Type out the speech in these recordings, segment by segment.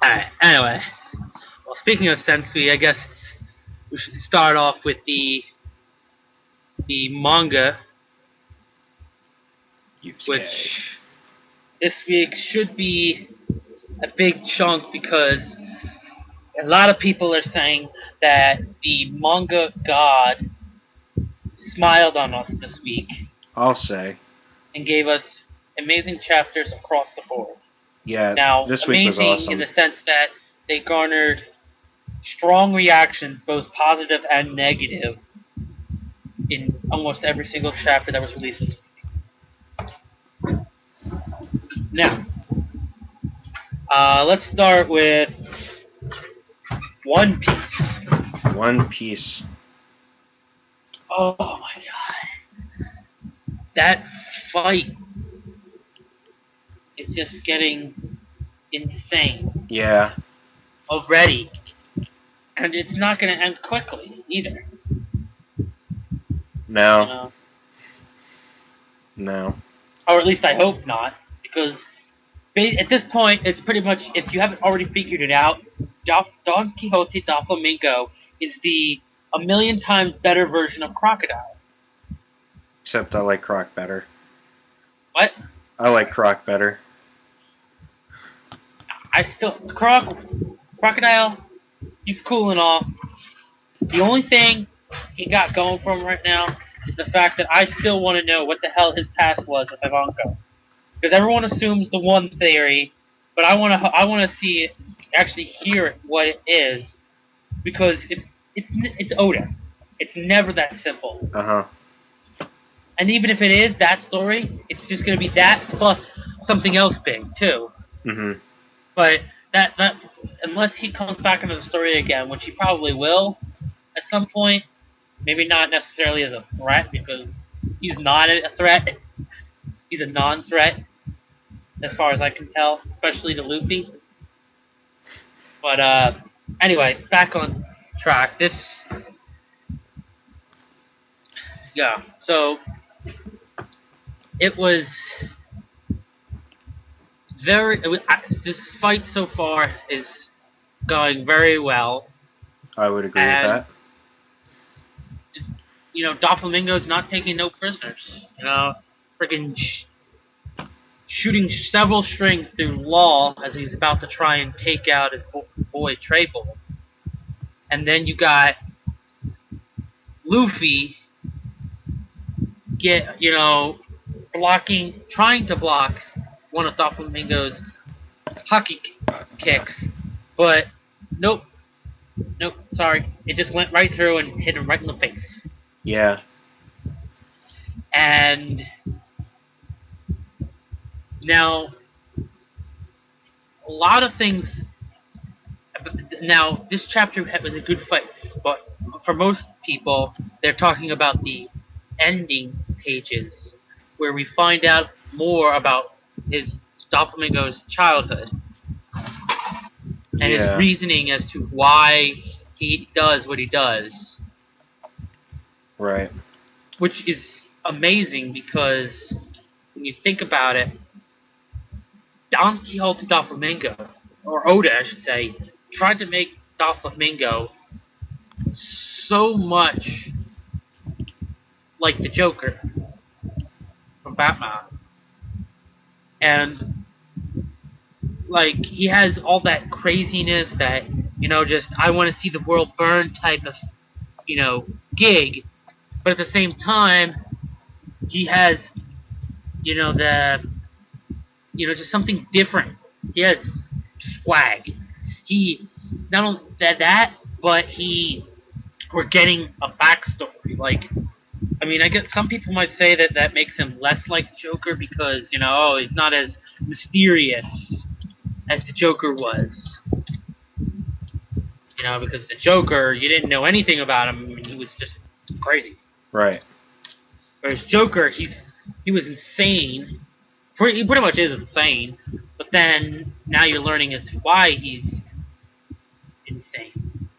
Alright, anyway. Well, speaking of Sensui, I guess we should start off with the manga, Yusuke. which this week should be a big chunk because a lot of people are saying that the manga god smiled on us this week I'll say. and gave us amazing chapters across the board. Yeah, Now, this week was amazing in awesome. the sense that they garnered strong reactions, both positive and negative, in almost every single chapter that was released this week. Now, let's start with One Piece. One Piece. Oh my god. That fight is just getting insane Yeah. already. And it's not going to end quickly, either. No. You know? No. Or at least I hope not. Because at this point, it's pretty much, if you haven't already figured it out, Don Quixote Doflamingo is the a million times better version of Crocodile. Except I like Croc better. What? I like Croc better. Crocodile, he's cool and all. The only thing he got going for him right now is the fact that I still want to know what the hell his past was with Ivanko. Because everyone assumes the one theory, but I want to see it, actually hear it, what it is, because it's Oda. It's never that simple. Uh-huh. And even if it is that story, it's just going to be that plus something else big too. Mm-hmm. But that unless he comes back into the story again, which he probably will at some point, maybe not necessarily as a threat, because he's not a threat. He's a non-threat, as far as I can tell, especially to Luffy. But anyway, back on track. So it was this fight so far is going very well. I would agree with that. You know, Doflamingo's not taking no prisoners. You know, freaking shooting several strings through Law as he's about to try and take out his boy Trable. And then you got Luffy trying to block one of Doflamingo's hockey kicks, but nope, sorry, it just went right through and hit him right in the face. Yeah. And now, a lot of things. Now, this chapter was a good fight, but for most people, they're talking about the ending pages, where we find out more about his Doflamingo's childhood and his reasoning as to why he does what he does. Right. Which is amazing because when you think about it, Don Quixote Doflamingo, or Oda I should say, tried to make Doflamingo so much like the Joker from Batman. And like he has all that craziness that, you know, just I want to see the world burn type of, you know, gig. But at the same time, he has, you know, just something different. He has swag. He not only that, but we're getting a backstory. Like, I mean, I guess some people might say that makes him less like Joker because, you know, he's not as mysterious as the Joker was. You know, because the Joker, you didn't know anything about him. I mean, he was just crazy. Right. Whereas Joker, he was insane. He pretty much is insane. But then now you're learning as to why he's insane.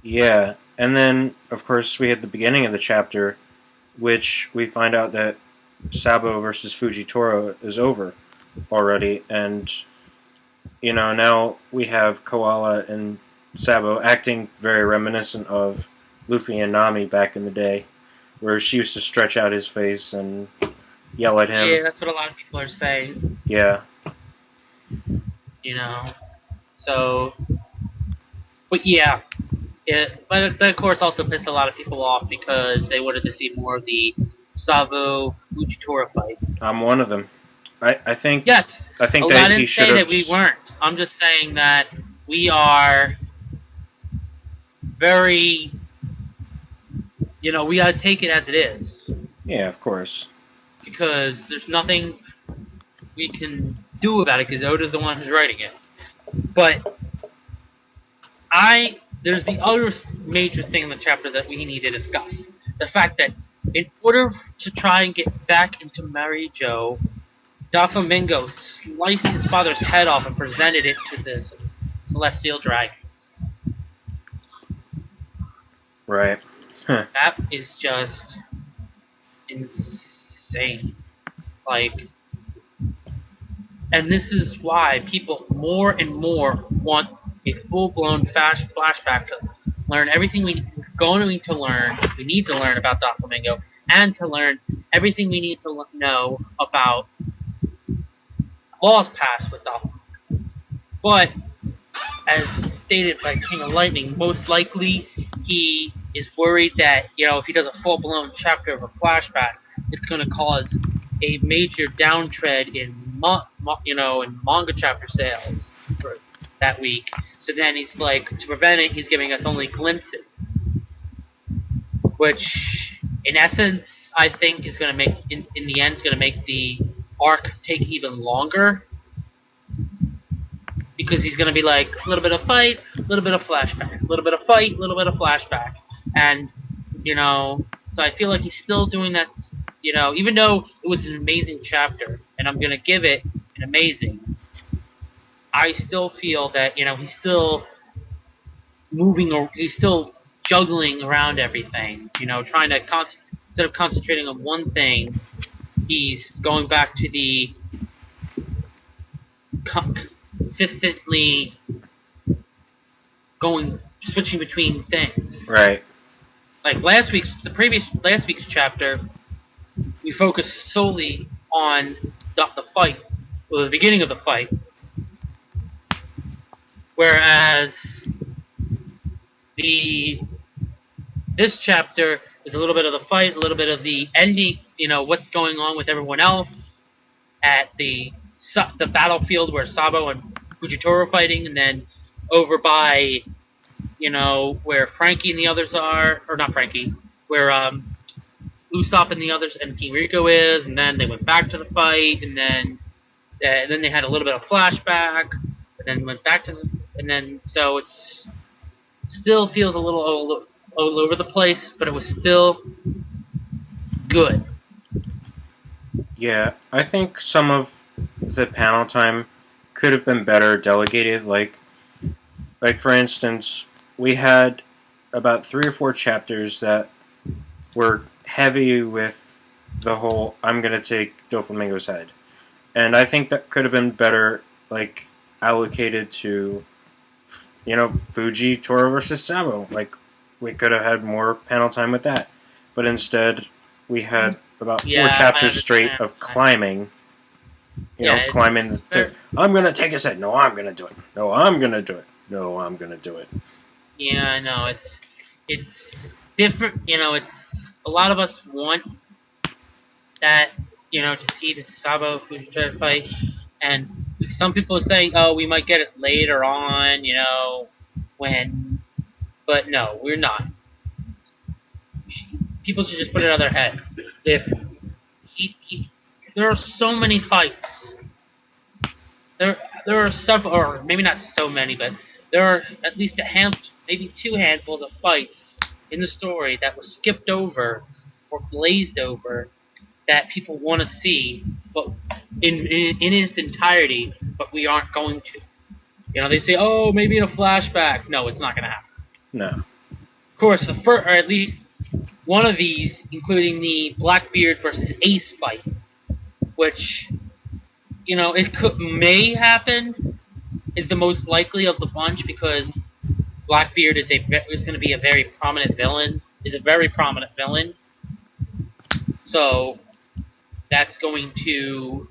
Yeah, and then of course we had the beginning of the chapter, which we find out that Sabo versus Fujitoro is over already, and Now we have Koala and Sabo acting very reminiscent of Luffy and Nami back in the day, where she used to stretch out his face and yell at him. Yeah, that's what a lot of people are saying. Yeah. So, but yeah, but of course also pissed a lot of people off because they wanted to see more of the Sabo Fujitora fight. I'm one of them. I think. Yes. I think I that he didn't should say have. that we weren't. I'm just saying that we are very. We gotta take it as it is. Yeah, of course. Because there's nothing we can do about it because Oda's the one who's writing it. But there's the other major thing in the chapter that we need to discuss. The fact that in order to try and get back into Mary Jo, Doflamingo sliced his father's head off and presented it to the Celestial Dragons. Right. That is just insane. And this is why people more and more want a full-blown flashback to learn everything we need to learn about Doflamingo, and to learn everything we need to know about Law's past with Doflamingo. But, as stated by King of Lightning, most likely he is worried that, if he does a full-blown chapter of a flashback, it's going to cause a major downtread in manga chapter sales for that week. So then he's like, to prevent it, he's giving us only glimpses, which, in essence, I think is going to make, in the end, is going to make the arc take even longer, because he's going to be like, a little bit of fight, a little bit of flashback, a little bit of fight, a little bit of flashback, and, so I feel like he's still doing that, even though it was an amazing chapter, and I'm going to give it an amazing, I still feel that, he's still he's still juggling around everything, trying to, instead of concentrating on one thing, he's going back to the consistently switching between things. Right. Like last week's chapter, we focused solely on the fight, or the beginning of the fight. Whereas this chapter is a little bit of the fight, a little bit of the ending, what's going on with everyone else at the battlefield where Sabo and Fujitora are fighting, and then over by, where Frankie and the others are, or not Frankie, where Usopp and the others and King Rico is, and then they went back to the fight, and then they had a little bit of flashback, and then went back to and then so it's still feels a little all over the place, but it was still good. Yeah, I think some of the panel time could have been better delegated. Like for instance, we had about 3 or 4 chapters that were heavy with the whole "I'm gonna take Doflamingo's head," and I think that could have been better, allocated to, Fuji, Toro versus Sabo. We could have had more panel time with that, but instead we had about 4 chapters straight of climbing. Climbing. I'm gonna take his head. No, I'm gonna do it. No, I'm gonna do it. No, I'm gonna do it. Yeah, I know. It's different. It's a lot of us want that. To see the Sabo Fujitora fight, and some people are saying, "Oh, we might get it later on." But no, we're not. People should just put it out of their heads. There are so many fights. There are several, or maybe not so many, but there are at least a handful, maybe 2 handfuls of fights in the story that were skipped over or glazed over that people want to see, but in its entirety, but we aren't going to. They say, "Oh, maybe in a flashback." No, it's not going to happen. No. Of course, the first, or at least one of these, including the Blackbeard versus Ace fight, which, it may happen, is the most likely of the bunch because Blackbeard is going to be a very prominent villain. Is a very prominent villain. So that's going to,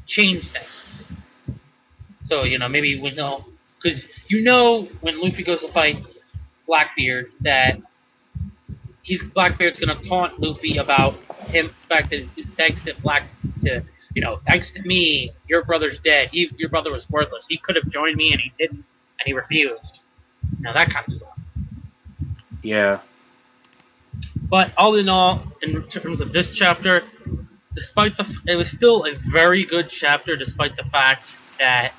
change things. So, maybe we know, because when Luffy goes to fight Blackbeard that Blackbeard's going to taunt Luffy about him, the fact that it's thanks to me, your brother's dead. Your brother was worthless. He could have joined me and he didn't, and he refused. That kind of stuff. Yeah. But all in all, in terms of this chapter, it was still a very good chapter, despite the fact that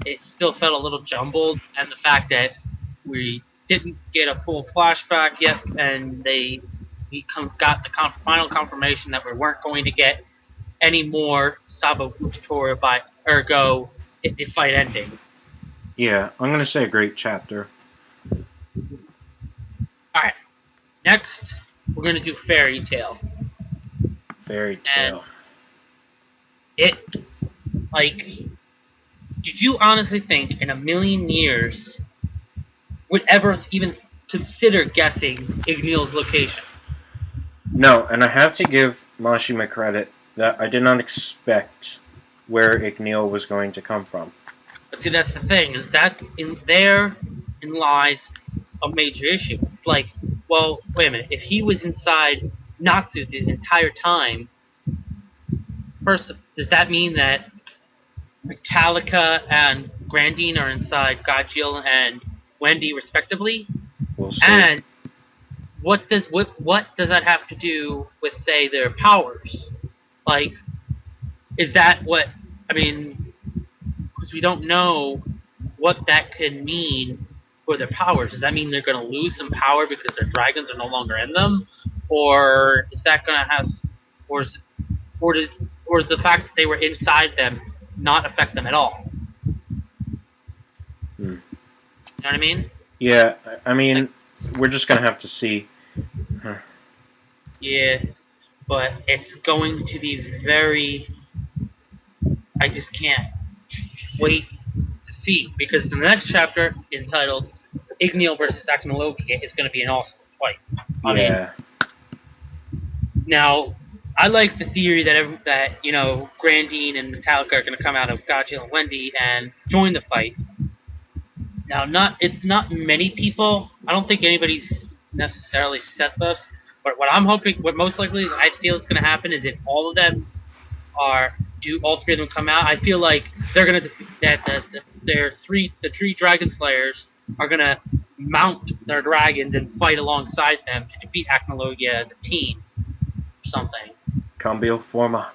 it still felt a little jumbled, and the fact that we didn't get a full flashback yet, and got the final confirmation that we weren't going to get any more Sabo Fujitora by ergo the fight ending. Yeah, I'm gonna say a great chapter. Alright. Next, we're gonna do Fairy Tail. Fairy Tail. And did you honestly think in a million years would ever even consider guessing Ignil's location? No, and I have to give Mashima credit that I did not expect where Ignil was going to come from. But see, that's the thing, is that therein lies a major issue. It's like, well, wait a minute, if he was inside Natsu the entire time, first, does that mean that Metallica and Grandine are inside Gajil and Wendy respectively? We'll see. And what does that have to do with, say, their powers? Like, is that what, because we don't know what that could mean for their powers. Does that mean they're going to lose some power because their dragons are no longer in them? Or is that going to have, or does the fact that they were inside them not affect them at all? You know what I mean? Yeah, we're just going to have to see. Yeah, but it's going to be very... I just can't wait to see, because the next chapter, entitled Ignil versus Acnologia, is going to be an awesome fight. Yeah. Now, I like the theory that Grandine and Metallica are going to come out of Gajil and Wendy and join the fight. Now, it's not many people. I don't think anybody's necessarily set this, but what most likely I feel is going to happen is if all of them all three of them come out, I feel like they're going to the three Dragon Slayers are going to mount their dragons and fight alongside them to defeat Acnologia as a team or something. Cambio forma.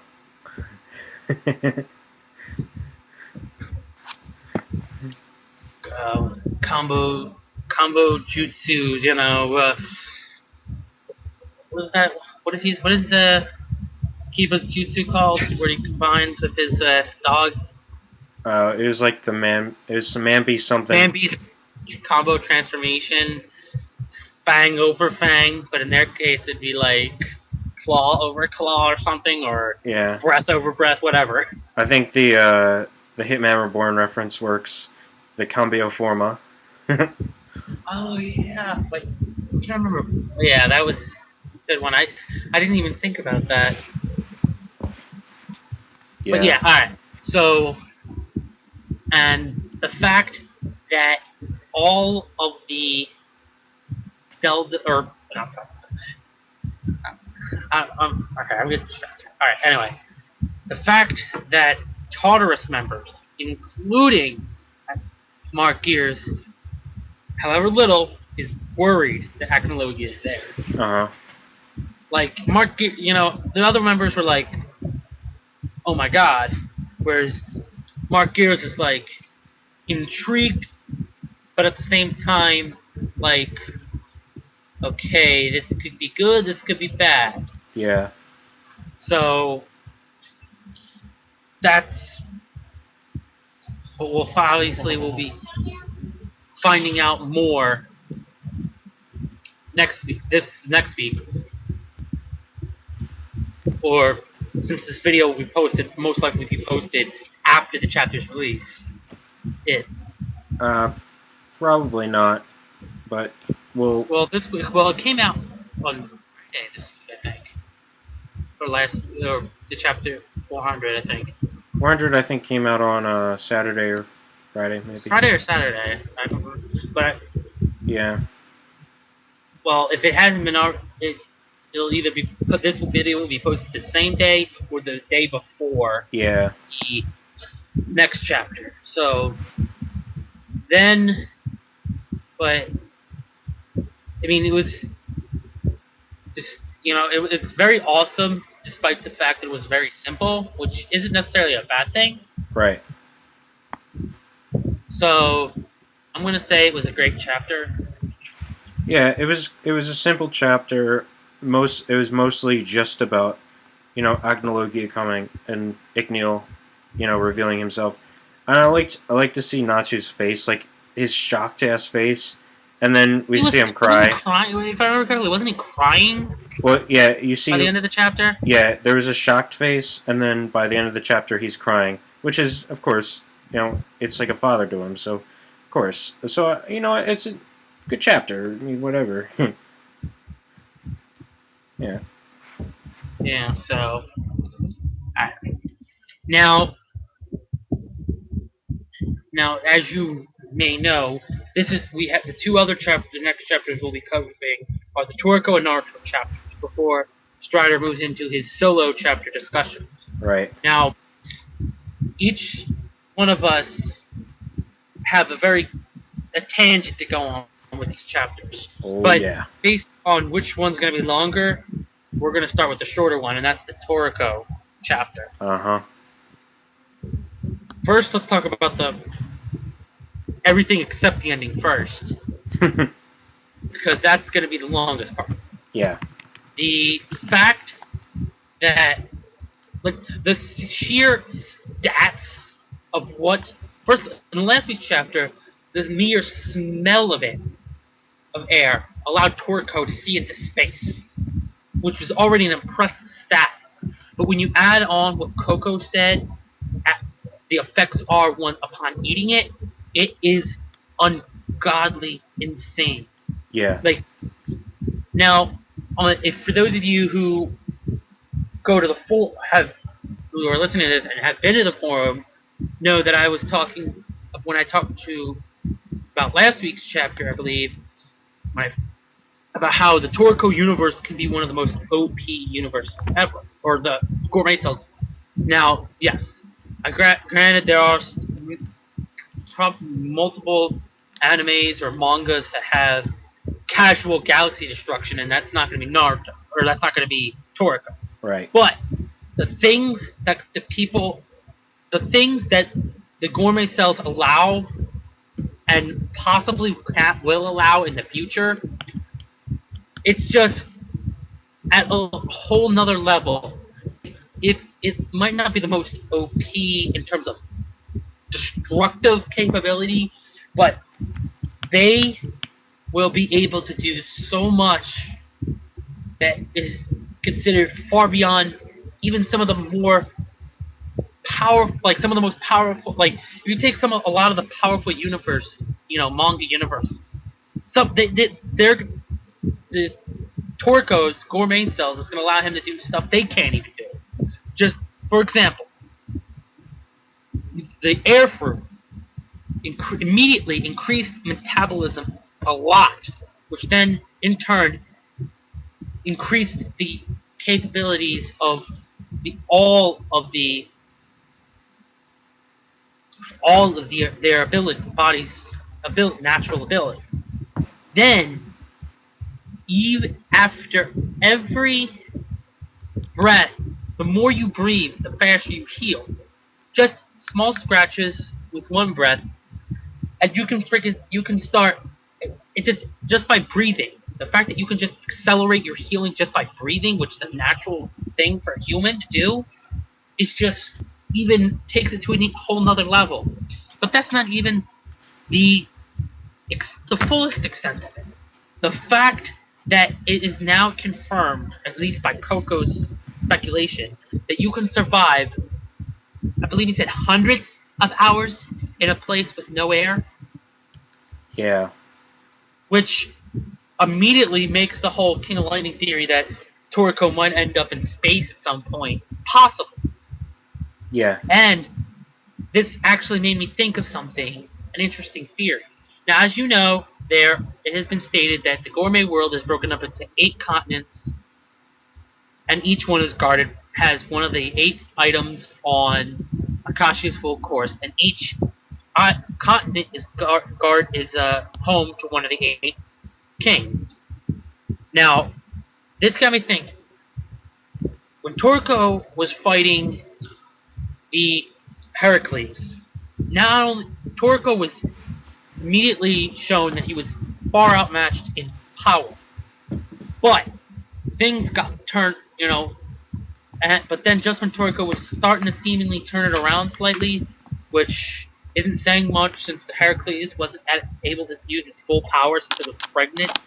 Combo jutsu, what is that? What is the Kiba's jutsu called, where he combines with his dog? It was like the man. It was Mambi something. Mambi's combo transformation, fang over fang, but in their case it'd be like claw over claw or something, or breath over breath, whatever. I think the Hitman Reborn reference works. The cambio forma. Oh yeah, but I can't remember. Yeah, that was a good one. I didn't even think about that. Yeah. But yeah, alright. So, and the fact that all of the Zelda, or not okay, I'm getting distracted. Alright, anyway. The fact that Tartarus members, including Mark Gears, however little, is worried that Acnologia is there. Uh-huh. Like, the other members were like, oh my god, whereas Mark Gears is like, intrigued, but at the same time, like, okay, this could be good, this could be bad. Yeah. So, that's what we'll be finding out more next week. Or, since this video will be posted, most likely be posted after the chapter's release? Probably not, but we'll. Well, this week. Well, it came out on Friday this week, I think. Or the chapter 400, I think. 400, I think, came out on Saturday or Friday, maybe. Friday or Saturday, I don't remember. But yeah. Well, if it hasn't been out, it'll either be this video will be posted the same day or the day before. Yeah. The next chapter. So then, but I mean, it was just it's very awesome, despite the fact that it was very simple, which isn't necessarily a bad thing. Right. So I'm gonna say it was a great chapter. Yeah, it was a simple chapter. It was mostly just about, Agnologia coming and Ickniel, revealing himself. And I liked to see Natsu's face, like his shocked ass face, and then we see him cry. If I remember correctly, wasn't he crying? Well, yeah, you see by the end of the chapter. Yeah, there was a shocked face, and then by the end of the chapter, he's crying, which is, of course, it's like a father to him. So, of course, so it's a good chapter. I mean, whatever. Yeah. Yeah. So, now, as you may know, we have the two other chapters. The next chapters we'll be covering are the Toriko and Naruto chapters before Strider moves into his solo chapter discussions. Right. Now, each one of us have a tangent to go on with these chapters. Oh, but yeah. Based on which one's going to be longer, we're going to start with the shorter one, and that's the Toriko chapter. Uh-huh. First, let's talk about everything except the ending first. Because that's going to be the longest part. Yeah. The fact that, the sheer stats of what... First, in the last week's chapter, the mere smell of air, allowed Toriko to see into space, which was already an impressive stat. But when you add on what Coco said, the effects are upon eating it, it is ungodly insane. Yeah. Now, if for those of you who go to who are listening to this and have been to the forum, know that I was talking when I talked about last week's chapter, I believe, about how the Toriko universe can be one of the most OP universes ever, or the Gourmet Cells. Now, yes, granted there are multiple animes or mangas that have casual galaxy destruction, and that's not going to be Naruto, or that's not going to be Toriko. Right. But the things that the Gourmet Cells allow, and possibly will allow in the future, it's just at a whole nother level. It might not be the most OP in terms of destructive capability, but they will be able to do so much that is considered far beyond even some of the more powerful, some of the most powerful, if you take a lot of the powerful manga universes, the Toriko's Gourmet Cells is going to allow him to do stuff they can't even do. Just, for example, the air fruit immediately increased metabolism a lot, which then, in turn, increased the capabilities of all of their natural ability. Then, even after every breath, the more you breathe, the faster you heal. Just small scratches with one breath, and you can start it just by breathing. The fact that you can just accelerate your healing just by breathing, which is a natural thing for a human to do, is just even takes it to a whole nother level. But that's not even the fullest extent of it. The fact that it is now confirmed, at least by Coco's speculation, that you can survive I believe he said hundreds of hours in a place with no air. Yeah. Which immediately makes the whole King of Lightning theory that Toriko might end up in space at some point possible. Yeah. And this actually made me think of something, an interesting theory. Now, as you know, it has been stated that the gourmet world is broken up into 8 continents, and each one has one of the 8 items on Akashi's full course, and each continent is home to one of the 8 kings. Now, this got me thinking. When Toriko was fighting the Heracles, not only Toriko was immediately shown that he was far outmatched in power, but things got turned, but then just when Toriko was starting to seemingly turn it around slightly, which isn't saying much since the Heracles wasn't able to use its full power since it was pregnant,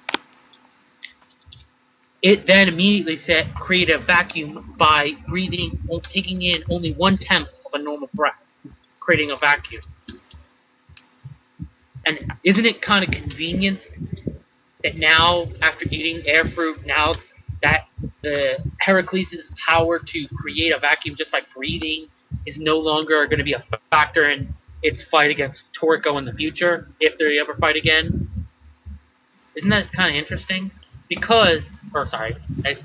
it then immediately created a vacuum by taking in only 1/10 of a normal breath, creating a vacuum. And isn't it kind of convenient that now, after eating air fruit, now that the Heracles' power to create a vacuum just by breathing is no longer going to be a factor in its fight against Toriko in the future, if they ever fight again? Isn't that kind of interesting? I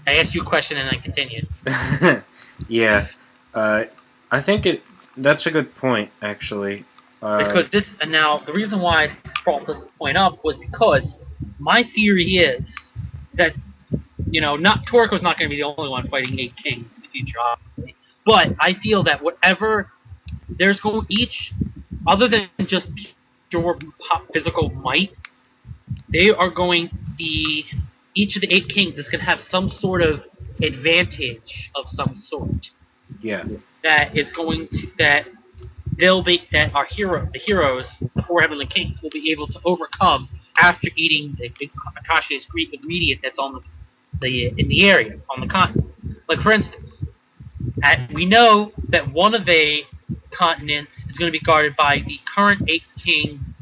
asked you a question and I continued. Yeah. I think that's a good point, actually. Because the reason why I brought this point up was because my theory is that, Toriko's not going to be the only one fighting 8 kings in the future, obviously. But I feel that whatever other than just pure physical might, each of the 8 kings is going to have some sort of advantage of some sort. Yeah. The heroes, the 4 heavenly kings, will be able to overcome after eating the Akashi's ingredient that's in the area, on the continent. Like, for instance, we know that one of the continents is going to be guarded by the current 8 king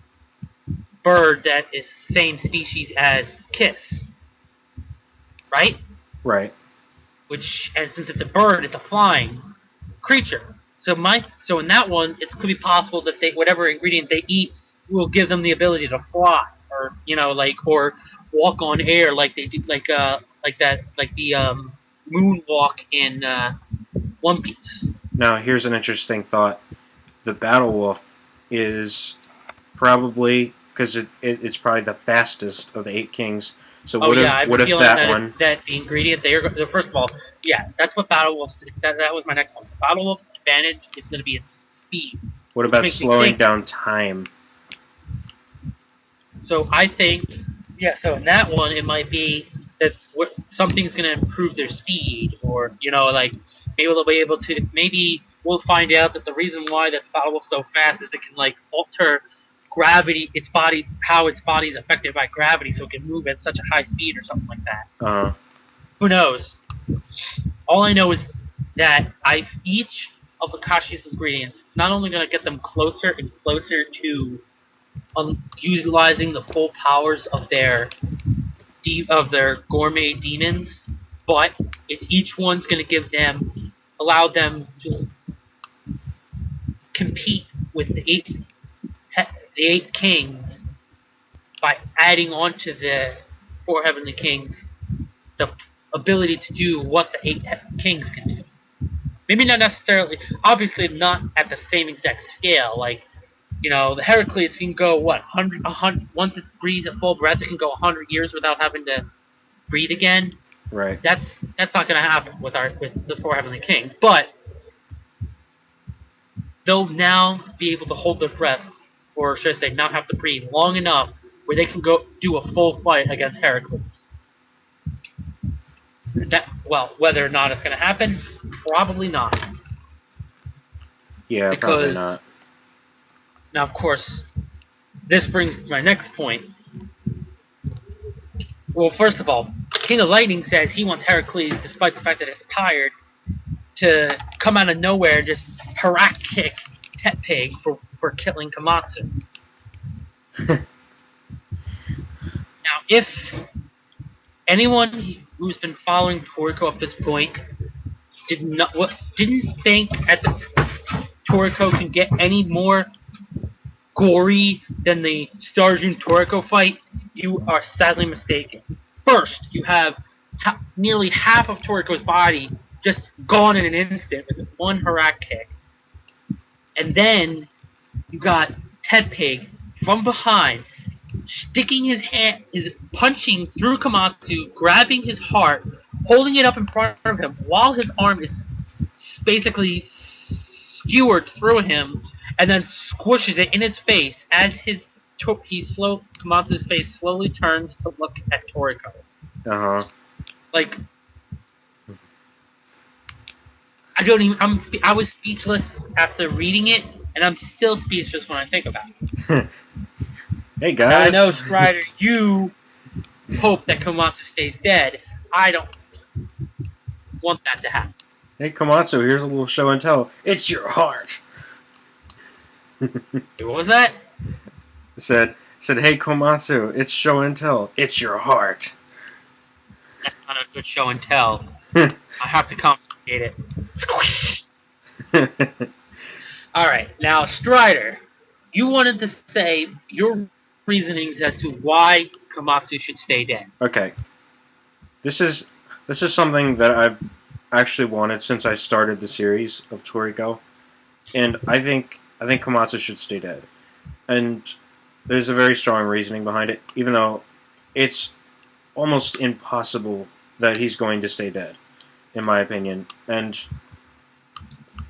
bird that is the same species as Kiss. Right? Right. And since it's a bird, it's a flying creature. So in that one, it could be possible that whatever ingredient they eat will give them the ability to fly, or or walk on air like they do, like the moonwalk in One Piece. Now, here's an interesting thought. The Battle Wolf is probably, because it's probably the fastest of the 8 kings. So what if that the ingredient first of all, yeah, that's what Battle Wolf's that was my next one. Battle Wolf's advantage is going to be its speed. What about slowing down time? So I think, so in that one it might be that something's going to improve their speed, or maybe they'll be able to. Maybe we'll find out that the reason why that Battle Wolf's so fast is it can alter gravity, how its body is affected by gravity, so it can move at such a high speed or something like that. Who knows? All I know is that each of Akashi's ingredients not only going to get them closer and closer to utilizing the full powers of their gourmet demons, but each one's going to allow them to compete with the 8 kings by adding on to the 4 heavenly kings the ability to do what the 8 kings can do. Maybe not necessarily, obviously not at the same exact scale. The Heracles can go, 100, once it breathes at full breath, it can go 100 years without having to breathe again. Right. That's not going to happen with the 4 heavenly kings, but they'll now be able to hold their breath, or should I say, not have to breathe long enough where they can go do a full fight against Heracles. Whether or not it's going to happen, probably not. Yeah, probably not. Now, of course, this brings to my next point. Well, first of all, King of Lightning says he wants Heracles, despite the fact that it's tired, to come out of nowhere and just harak kick Pig for killing Komatsu. Now, if anyone who's been following Toriko up this point didn't think Toriko can get any more gory than the Starjun Toriko fight, you are sadly mistaken. First, you have nearly half of Toriko's body just gone in an instant with one harak kick. And then you got Pig from behind, sticking his hand, is punching through Komatsu, grabbing his heart, holding it up in front of him while his arm is basically skewered through him, and then squishes it in his face as Komatsu's face slowly turns to look at Toriko. Like, I was speechless after reading it, and I'm still speechless when I think about it. Hey guys. Now, I know, Strider, you hope that Komatsu stays dead. I don't want that to happen. Hey Komatsu, here's a little show and tell. It's your heart. What was that? Said, hey Komatsu, it's show and tell. It's your heart. That's not a good show and tell. I have to complicate it. Squish! Alright, now Strider, you wanted to say your reasonings as to why Komatsu should stay dead. Okay. This is something that I've actually wanted since I started the series of Toriko. And I think Komatsu should stay dead. And there's a very strong reasoning behind it, even though it's almost impossible that he's going to stay dead, in my opinion. And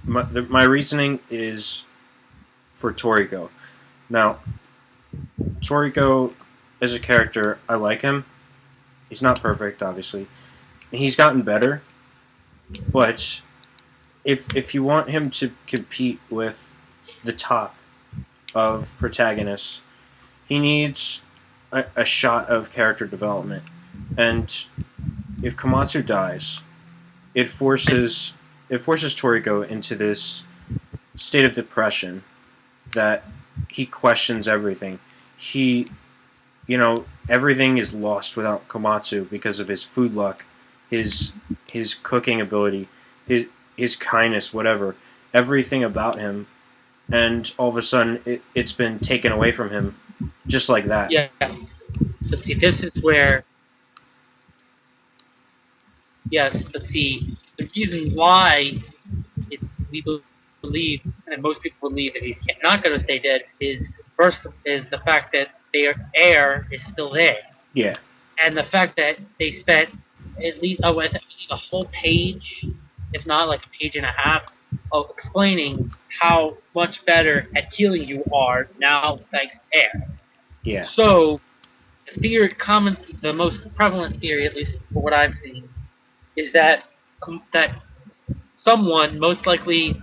my reasoning is for Toriko. Now, Toriko as a character, I like him. He's not perfect, obviously. He's gotten better, but if you want him to compete with the top of protagonists, he needs a shot of character development. And if Komatsu dies, it forces Toriko into this state of depression that he questions everything. Everything is lost without Komatsu because of his food luck, his cooking ability, his kindness, whatever. Everything about him, and all of a sudden it's been taken away from him just like that. Yes. But see, this is where... Yes, but see, the reason why we believe, and most people believe that he's not going to stay dead, is the fact that their heir is still there. Yeah. And the fact that they spent at least a whole page, if not like a page and a half, of explaining how much better at healing you are now thanks to heir. Yeah. So, the most prevalent theory, at least for what I've seen, is that someone, most likely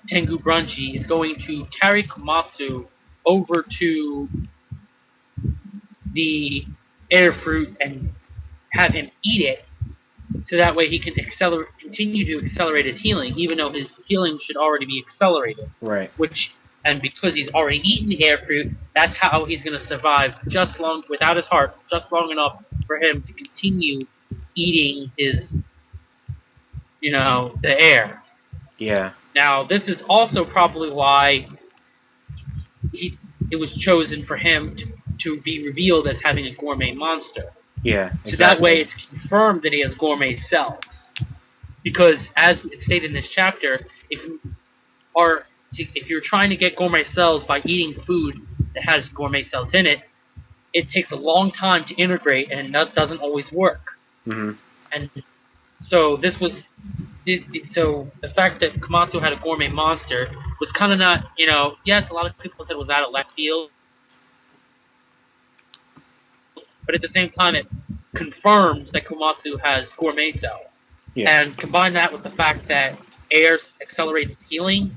Tengu Brunchi, is going to carry Komatsu over to the air fruit and have him eat it, so that way he can continue to accelerate his healing, even though his healing should already be accelerated. Right. And because he's already eaten the air fruit, that's how he's going to survive without his heart, just long enough for him to continue eating his, the air. Yeah. Now, this is also probably why it was chosen for him to be revealed as having a gourmet monster. Yeah, exactly. So that way it's confirmed that he has gourmet cells. Because, as it's stated in this chapter, if you're trying to get gourmet cells by eating food that has gourmet cells in it, it takes a long time to integrate, and that doesn't always work. Mm-hmm. And so so the fact that Komatsu had a gourmet monster was kind of not, yes, a lot of people said it was out of left field, but at the same time it confirms that Komatsu has gourmet cells. Yeah. And combine that with the fact that air accelerates healing,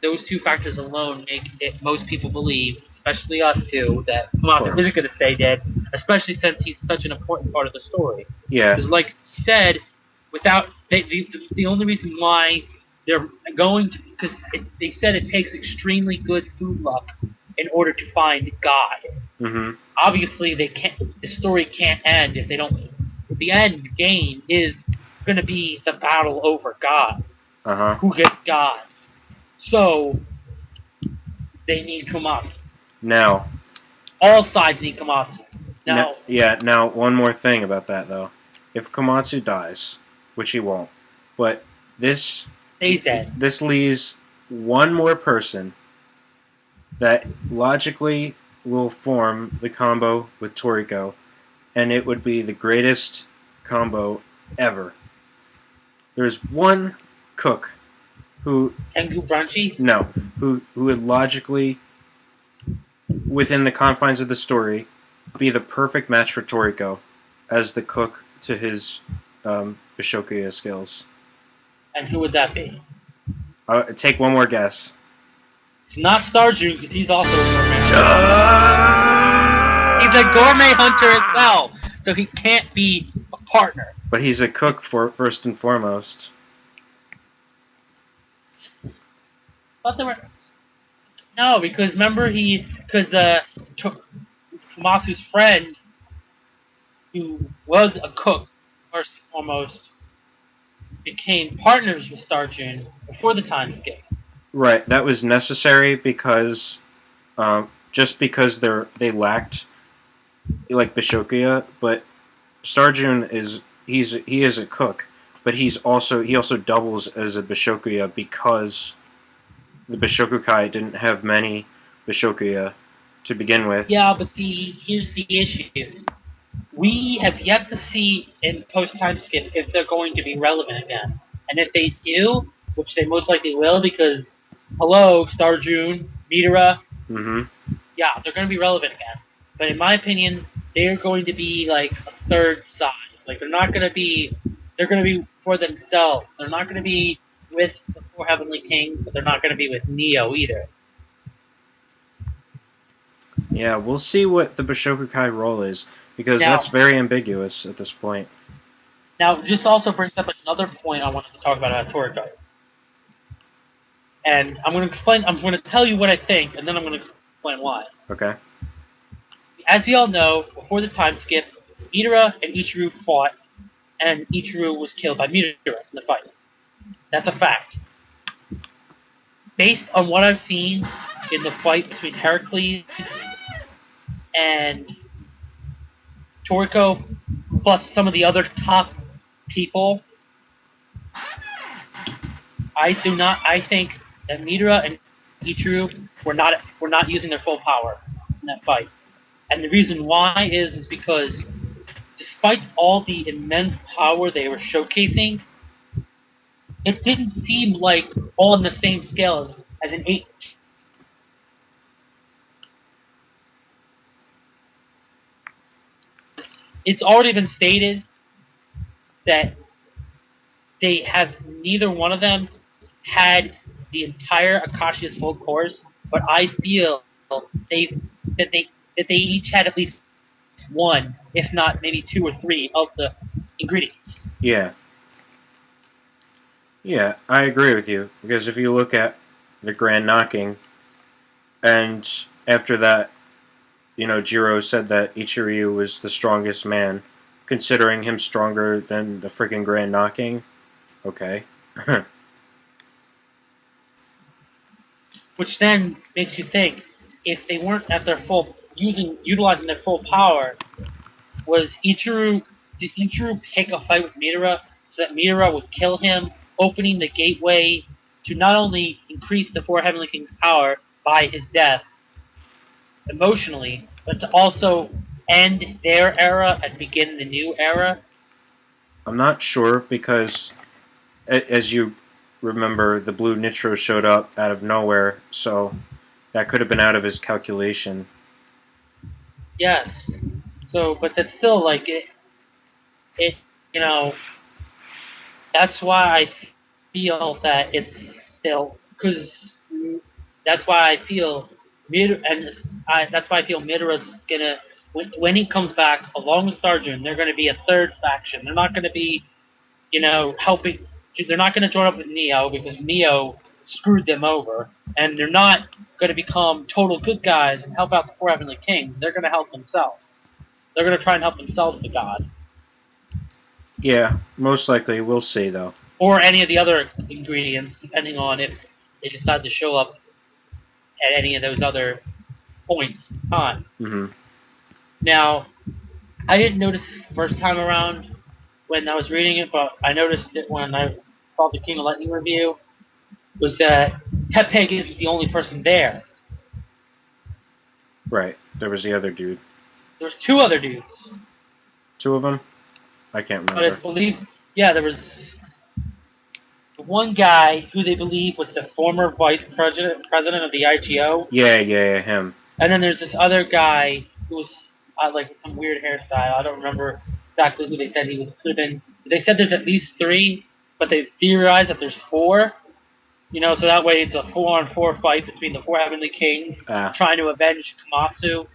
those two factors alone make it most people believe, especially us too, that Komatsu isn't going to stay dead, especially since he's such an important part of the story. Yeah. Because like you said, without the only reason why they're going to, because they said it takes extremely good food luck in order to find God. Mm-hmm. Obviously, they can't. The story can't end if they don't. The end game is going to be the battle over God. Uh-huh. Who gets God? So they need Komatsu. Now, All sides need Komatsu. Now, now one more thing about that though. If Komatsu dies, which he won't, but this stays dead. this leaves one more person that logically will form the combo with Toriko, and it would be the greatest combo ever. There's one cook who Tengu Brunchy? no, who would logically, within the confines of the story, be the perfect match for Toriko as the cook to his Bishokuya skills. And who would that be? Take one more guess. It's not Starju, because he's also a he's a gourmet hunter as well, so he can't be a partner. But he's a cook first and foremost. But there were no, because remember Tomasu's friend, who was a cook first and foremost, became partners with Starjun before the time skip. Right, that was necessary because just because they lacked like Bishokuya, but Starjun he is a cook, but he also doubles as a Bishokuya because the Bishokukai didn't have many Bishokuya to begin with. Yeah, but see, here's the issue. We have yet to see in post-time skip if they're going to be relevant again. And if they do, which they most likely will, because, hello, Starjun, Midora, yeah, they're going to be relevant again. But in my opinion, they're going to be like a third side. Like, they're going to be for themselves. They're not going to be with the four Heavenly Kings, but they're not going to be with Neo either. Yeah, we'll see what the Bishokukai role is, because that's very ambiguous at this point. Now, this also brings up another point I wanted to talk about Toriko. And I'm going to tell you what I think, and then I'm going to explain why. Okay. As you all know, before the time skip, Midora and Ichiru fought, and Ichiru was killed by Midora in the fight. That's a fact. Based on what I've seen in the fight between Heracles and Toriko, plus some of the other top people, I think that Midora and Ichiru were not using their full power in that fight. And the reason why is because despite all the immense power they were showcasing, it didn't seem like all on the same scale as an 8. It's already been stated that neither one of them had the entire Akashia's full course, but I feel that they each had at least one, if not maybe 2 or 3 of the ingredients. Yeah. Yeah, I agree with you, because if you look at the Grand Knocking, and after that, Jiro said that Ichiryu was the strongest man, considering him stronger than the freaking Grand Knocking. Okay. Which then makes you think, if they weren't at their utilizing their full power, did Ichiru pick a fight with Midora so that Midora would kill him, opening the gateway to not only increase the four Heavenly Kings' power by his death emotionally, but to also end their era and begin the new era? I'm not sure, because as you remember, the blue Nitro showed up out of nowhere, so that could have been out of his calculation. Yes. So, but that's still like that's why I feel that it's still, because that's why I feel that's why I feel Midora's gonna, when he comes back along with Starjun, they're gonna be a third faction. They're not gonna be, helping they're not going to join up with Neo because Neo screwed them over, and they're not going to become total good guys and help out the four heavenly kings. They're going to help themselves. They're going to try and help themselves to God. Yeah, most likely. We'll see, though. Or any of the other ingredients, depending on if they decide to show up at any of those other points in time. Mm-hmm. Now, I didn't notice this the first time around when I was reading it, but I noticed it when I saw the King of Lightning review, was that Teppei is the only person there. Right. There was the other dude. There was two other dudes. Two of them? I can't But remember. I believe, yeah, there was one guy who they believe was the former vice president of the IGO. Yeah, him. And then there's this other guy who was like some weird hairstyle. I don't remember exactly who they said he was. Could have been. They said there's at least three, but they theorized that there's four. You know, so that way it's a 4-on-4 fight between the four heavenly kings trying to avenge Komatsu.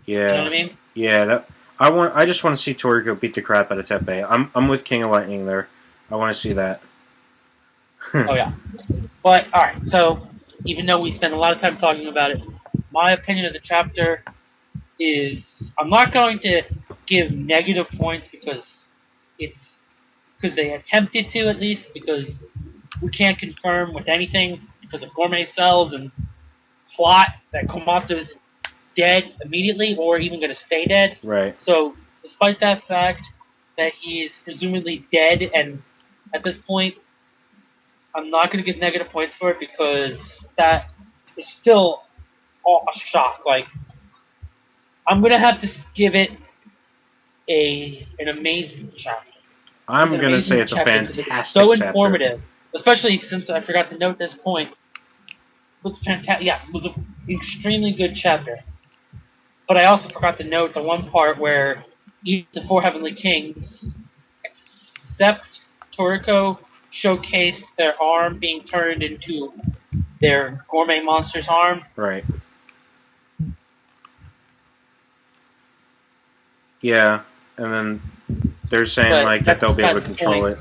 Yeah. You know what I mean? Yeah, I just want to see Toriko beat the crap out of Teppei. I'm with King of Lightning there. I want to see that. Oh yeah. But alright, so even though we spend a lot of time talking about it, my opinion of the chapter is I'm not going to give negative points because they attempted to, at least, because we can't confirm with anything because of gourmet cells and plot that Komatsu is dead immediately or even going to stay dead. Right. So, despite that fact that he is presumably dead, and at this point, I'm not going to give negative points for it because that is still a shock. Like, I'm going to have to give it an amazing chapter. I'm going to say it's a fantastic so chapter. Informative, especially since I forgot to note this point. It was fantastic. Yeah, it was an extremely good chapter. But I also forgot to note the one part where each of the four heavenly kings, except Toriko, showcased their arm being turned into their gourmet monster's arm. Right. Yeah, and then they're saying that they'll be able to control it.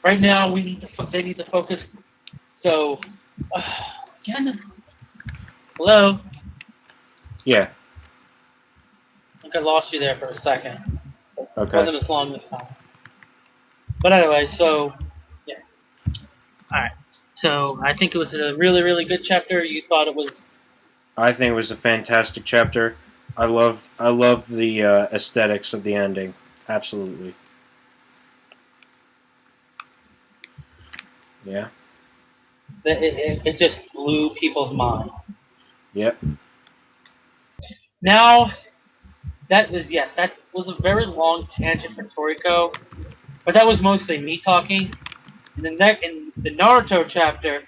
Right now, they need to focus. So, again, hello. Yeah. I think I lost you there for a second. Okay. It wasn't as long this time. But anyway, so yeah. All right. So I think it was a really, really good chapter. You thought it was? I think it was a fantastic chapter. I love the aesthetics of the ending. Absolutely. Yeah. It just blew people's mind. Yep. Now, that was a very long tangent for Toriko, but that was mostly me talking. In the Naruto chapter,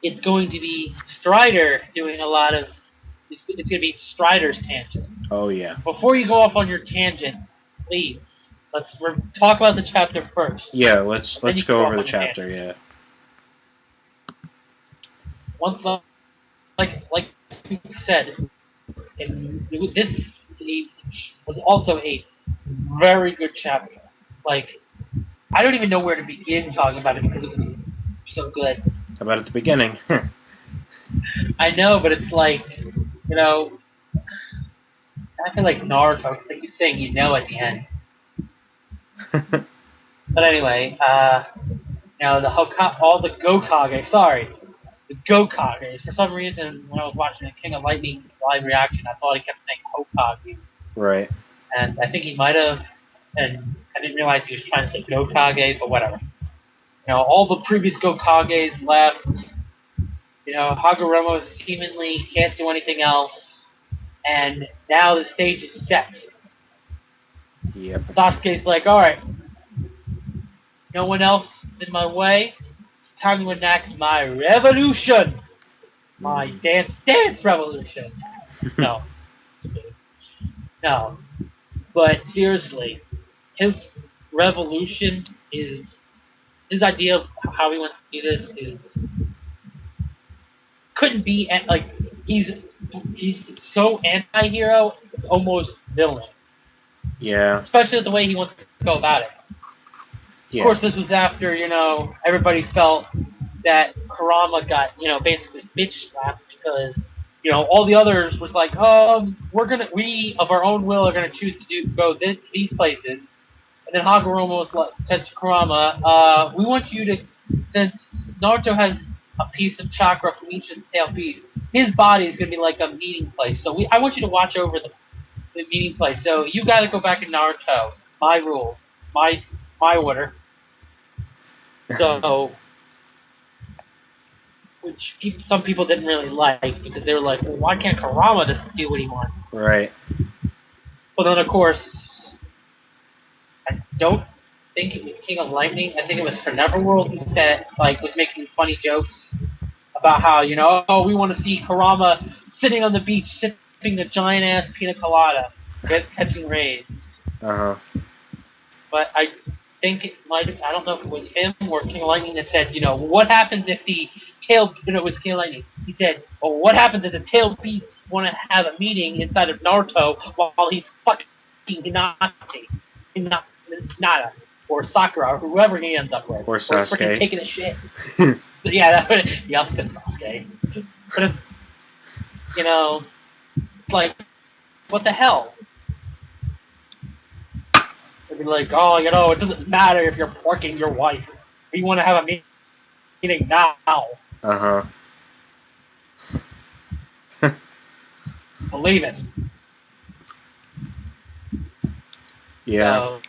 it's going to be Strider doing a lot of. It's going to be Strider's tangent. Oh yeah. Before you go off on your tangent, please let's talk about the chapter first. Yeah, let's go over the chapter. Yeah. Once, like you said, this was also a very good chapter. Like, I don't even know where to begin talking about it because it was so good. How about at the beginning? I know, but it's like, you know, I feel like Naruto. It's like you're saying you know at the end. But anyway, now all the the Gokages. For some reason, when I was watching the King of Lightning live reaction, I thought he kept saying Hokage. Right. And I think he might have, and I didn't realize he was trying to say Gokage, but whatever. You know, all the previous Gokages left. You know, Hagoromo seemingly can't do anything else, and now the stage is set. Yep. Sasuke's like, alright, no one else is in my way. Time to enact my revolution! My dance revolution! No. No. But seriously, his revolution is... His idea of how he wants to do this is... Couldn't be... Like, he's so anti-hero, it's almost villain. Yeah. Especially the way he wants to go about it. Of course, this was after, everybody felt that Kurama got, basically bitch slapped because, all the others was like, oh, we of our own will are gonna choose to go these places. And then Hagoromo said to Kurama, we want you to, since Naruto has a piece of chakra from each of the tail piece, his body is going to be like a meeting place. So I want you to watch over the meeting place. So you got to go back in Naruto. My rule. My order. So, which some people didn't really like because they were like, well, why can't Kurama just do what he wants? Right. But then, of course, I don't think it was King of Lightning. I think it was for Neverworld who was making funny jokes about how, we want to see Kurama sitting on the beach sipping a giant ass pina colada, catching rays. Uh huh. But I think it might have, I don't know if it was him or King of Lightning that said, what happens if the tail, it was King of Lightning. He said, well, what happens if the tail beasts want to have a meeting inside of Naruto while he's fucking Hinata, or Sakura, or whoever he ends up with. Or Sasuke. Or taking a shit. Yeah, that would, yeah, I said Sasuke. But it's, it's like, what the hell? They'd be like, oh, it doesn't matter if you're porking your wife. We want to have a meeting now. Uh-huh. Believe it. Yeah. So,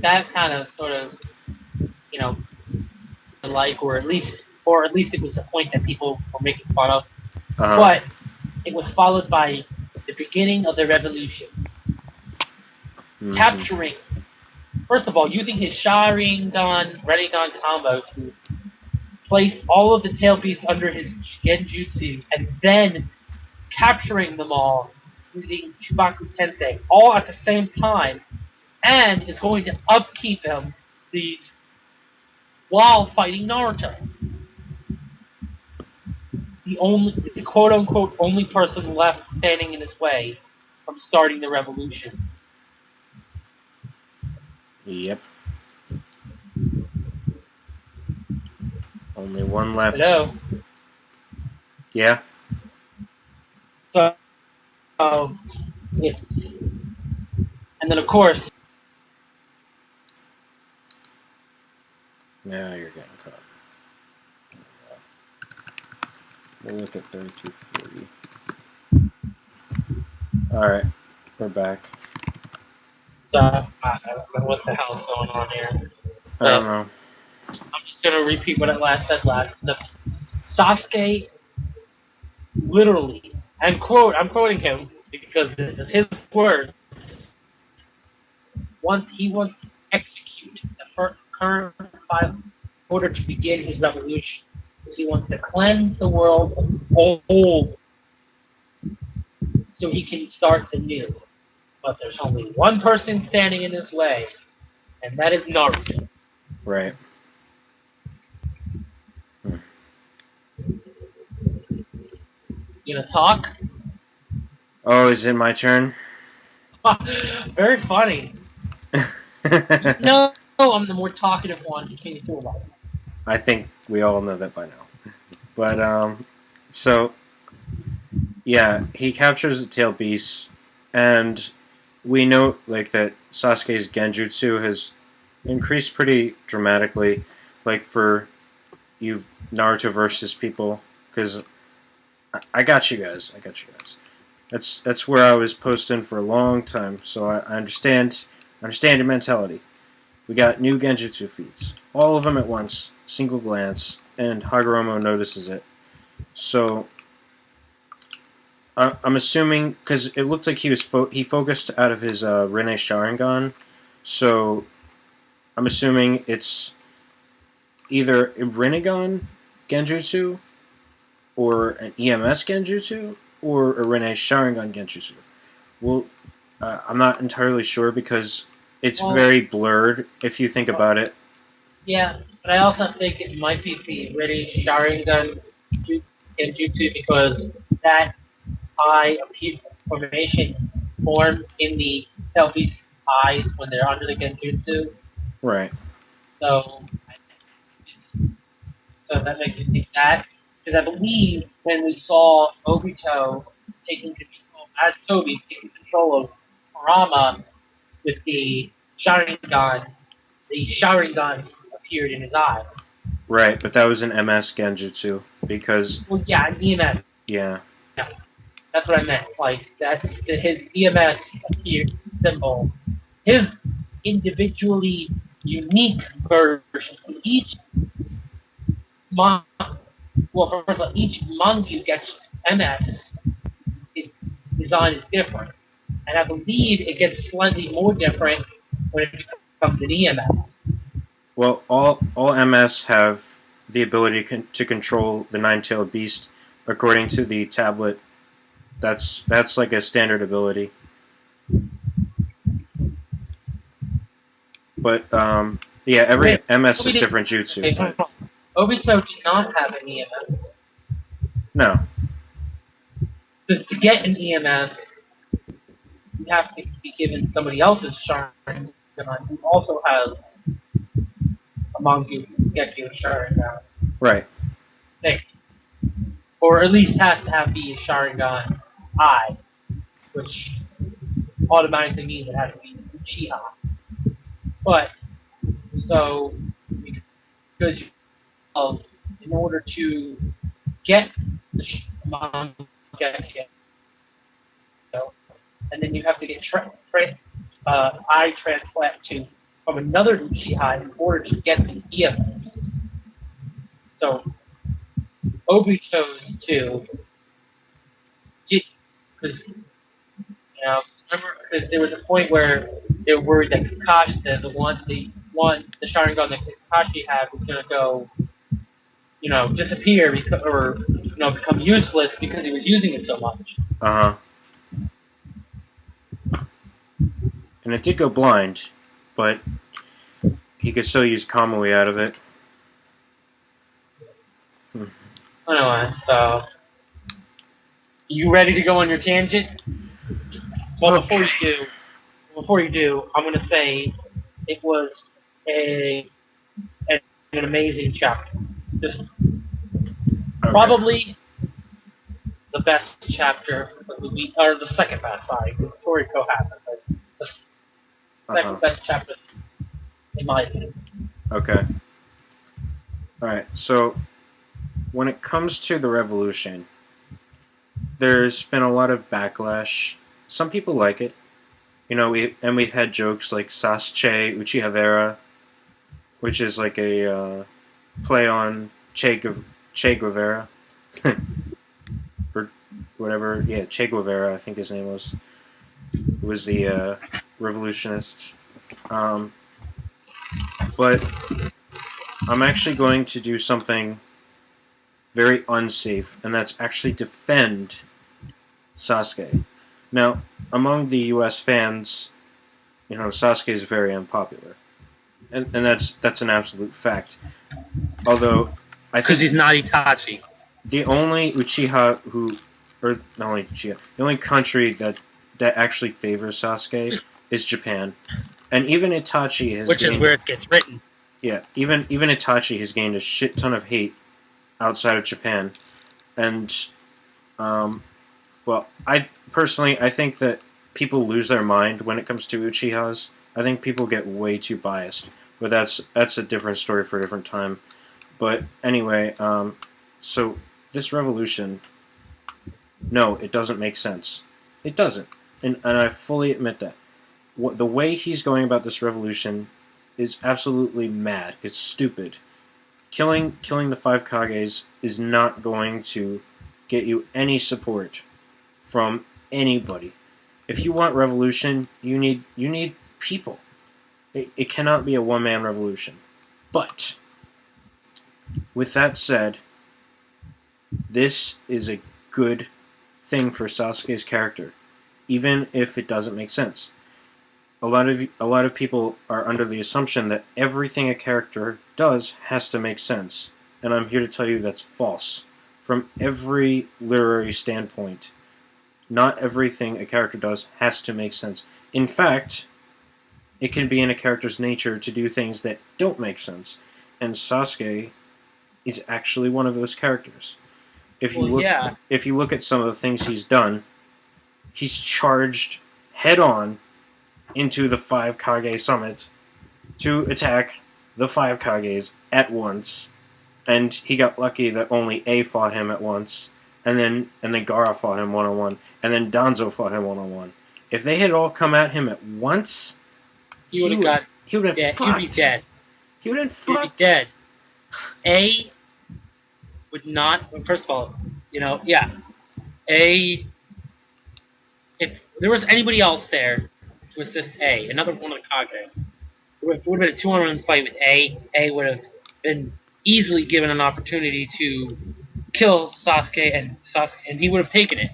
that kind of sort of, or at least it was a point that people were making fun of. Uh-huh. But it was followed by the beginning of the revolution. Mm-hmm. Capturing, first of all, using his Sharingan, Renegon combo to place all of the tail beasts under his Genjutsu, and then capturing them all using Chubaku Tensei, all at the same time, and is going to upkeep these while fighting Naruto. The quote-unquote only person left standing in his way from starting the revolution. Yep. Only one left. Hello? Yeah? So, it's... And then, of course... Now you're getting caught. We'll look at 3240. Alright, we're back. I don't know what the hell is going on here. I don't know. I'm just going to repeat what I said last. Sasuke, literally, I'm quoting him because it's his words. He wants to execute the current fight in order to begin his revolution. He wants to cleanse the world of old so he can start the new. But there's only one person standing in his way, and that is Naruto. Right. You gonna talk? Oh, is it my turn? Very funny. No, I'm the more talkative one between the two of us. I think we all know that by now. But, so, yeah, he captures the tail beast, and we know, that Sasuke's Genjutsu has increased pretty dramatically, for Naruto versus people, because I got you guys. That's where I was posting for a long time, so I understand your mentality. We got new Genjutsu feats, all of them at once, single glance, and Hagoromo notices it. So I'm assuming, because it looked like he focused out of his Rinne Sharingan, so I'm assuming it's either a Rinnegan Genjutsu, or an EMS Genjutsu, or a Rinne Sharingan Genjutsu. Well, I'm not entirely sure because it's very blurred if you think about it. Yeah, but I also think it might be the Rinne Sharingan Genjutsu because that eye formation forms in the tail beast's eyes when they're under the Genjutsu. Right. So, so that makes me think that because I believe when we saw Obito taking control as Toby taking control of Kurama with the Sharingan appeared in his eyes. Right, but that was an MS Genjutsu because Well, yeah, EMS. yeah, Yeah, that's what I meant. Like his EMS appeared symbol. His individually unique version. Each mon, well, first of all, each Mangu gets MS. His design is different, and I believe it gets slightly more different when it becomes an EMS. well, all MS have the ability to control the nine-tailed beast according to the tablet. That's like a standard ability. But yeah, every Okay, MS is different jutsu. okay, But Obito did not have an EMS. no, Because to get an EMS, you have to be given somebody else's Sharingan who also has a Mangu Gekyo Sharingan right. thing. Or at least has to have be a Sharingan I, which automatically means it has to be Uchiha. But, so, because in order to get the Mangu Gekyo, and then you have to get eye transplant to from another Uchiha in order to get the EMS. So Obito's too did because remember because there was a point where they were worried that Kakashi, the Sharingan that Kakashi had was going to go, disappear because, or become useless because he was using it so much. And it did go blind, but he could still use Kamui out of it. Anyway, so you ready to go on your tangent? Well, Okay. before you do, I'm going to say it was a an amazing chapter. Just probably the best chapter of the week, or the second best. Sorry, because Toriko happened, but the second best chapter, in my opinion. Okay. All right. So when it comes to the revolution, there's been a lot of backlash. Some people like it. We've had jokes like Sasuke Uchihavera, which is like a play on Che Guevara, or whatever. Yeah, Che Guevara, I think his name was. Who was the revolutionist. But I'm actually going to do something very unsafe, and that's actually defend Sasuke. Now, among the U.S. fans, Sasuke is very unpopular, and that's an absolute fact. Although I think because he's not Itachi. the only Uchiha or not only Uchiha, the only country that actually favors Sasuke is Japan, and even Itachi has Which is where it gets written. Yeah, even Itachi has gained a shit ton of hate outside of Japan, and well, I think that people lose their mind when it comes to Uchihas. I think people get way too biased, but that's a different story for a different time. But anyway, so this revolution, no, it doesn't make sense. It doesn't, and I fully admit that. The way he's going about this revolution is absolutely mad. It's stupid. Killing the five Kages is not going to get you any support from anybody. If you want revolution, you need people. It cannot be a one-man revolution. But with that said, this is a good thing for Sasuke's character, even if it doesn't make sense. A lot of people are under the assumption that everything a character does has to make sense, and I'm here to tell you that's false. From every literary standpoint, not everything a character does has to make sense. In fact, It can be in a character's nature to do things that don't make sense, and Sasuke is actually one of those characters. If you Well, look, yeah. if you look at some of the things he's done, he's charged head on into the five Kage summit to attack the five Kages at once, and he got lucky that only A fought him at once, and then Gaara fought him 1-on-1, and then Danzo fought him 1-on-1. If they had all come at him at once, He would have got. he would have Yeah, fucked. he'd be dead. He would have He'd be fucked. dead. A would not. First of all, yeah. A. If there was anybody else there to assist A, another one of the Kages, it would have been a 2-on-1 fight with A. A would have been easily given an opportunity to kill Sasuke, and he would have taken it.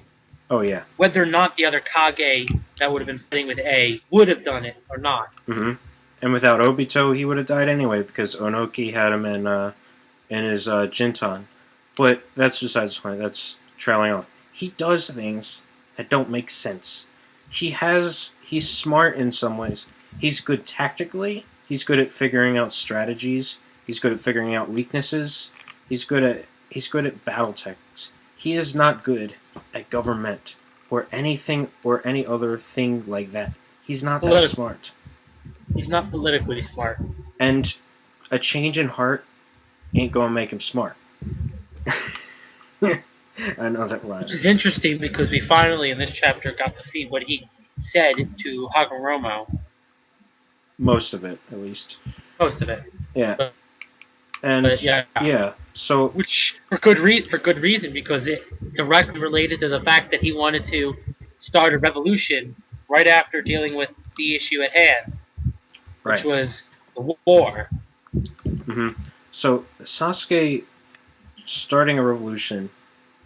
Oh yeah. Whether or not the other Kage that would have been fighting with A would have done it or not. Mm-hmm. And without Obito, he would have died anyway because Onoki had him in his Jintan. But that's besides the point. That's trailing off. He does things that don't make sense. He's smart in some ways. He's good tactically. He's good at figuring out strategies. He's good at figuring out weaknesses. He's good at battle tactics. He is not good at government or anything or any other thing like that. He's not that smart. He's not politically smart. And a change in heart ain't gonna make him smart. I know that rhyme. Which is interesting because we finally, in this chapter, got to see what he said to Hagoromo. Most of it, at least. Most of it. Yeah. And yeah. So, which for good reason, because it directly related to the fact that he wanted to start a revolution right after dealing with the issue at hand, which was the war. Mm-hmm. So Sasuke starting a revolution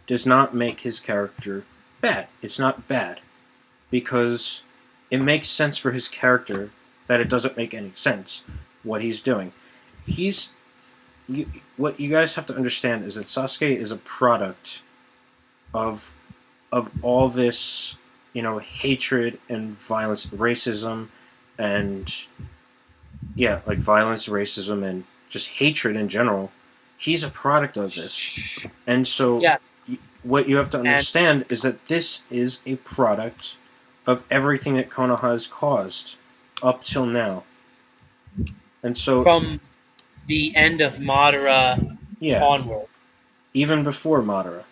does not make his character bad. It's not bad because it makes sense for his character that it doesn't make any sense what he's doing. What you guys have to understand is that Sasuke is a product of all this, hatred and violence, racism, and violence, racism, and just hatred in general. He's a product of this, and so what you have to understand is that this is a product of everything that Konoha has caused up till now, and so from the end of Madara onward. Even before Madara.